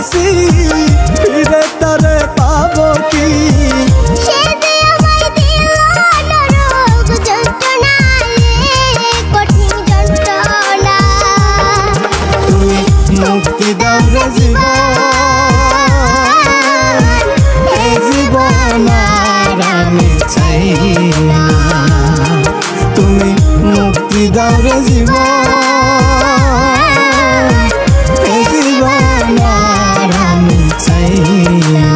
হারাইছি ফিরে তারে পাবো কি মুক্তি দাও রে জীবন আর আমি চাই না তুমি মুক্তি দাও রে জীবন আর আমি চাই না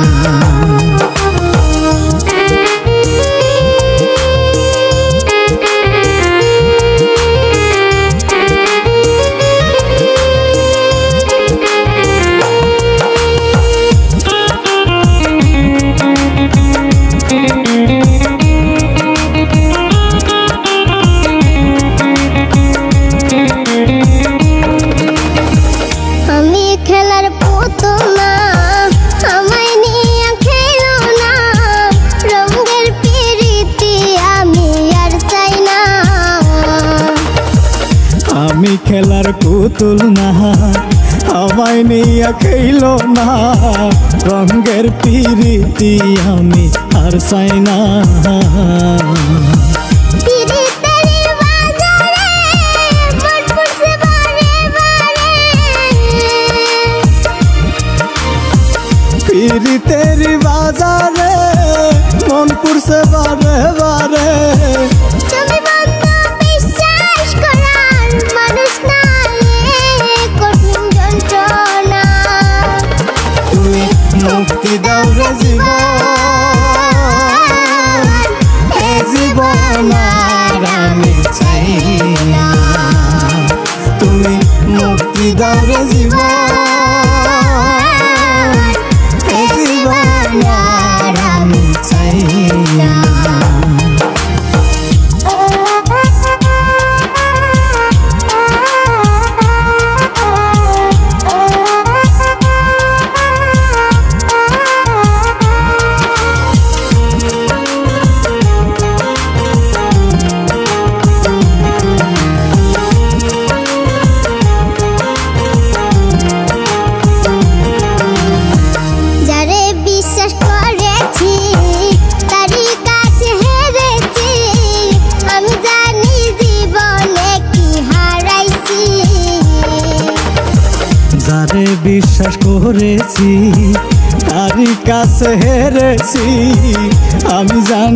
আমি খেলার পুতুল না আমায় নিয়ে খেলো না রঙের পিরিতি আমি আর চাই না পিরিতেরি বাজারে মন পুরছে বারে বারে মুক্তি দাও রে জীবন আর আমি চাই না তুমি মুক্তি দাও রে জীবন আর আমি চাই না যারে বিশ্বাস করেছি তারই কাছে হেরেছি আমি জানি।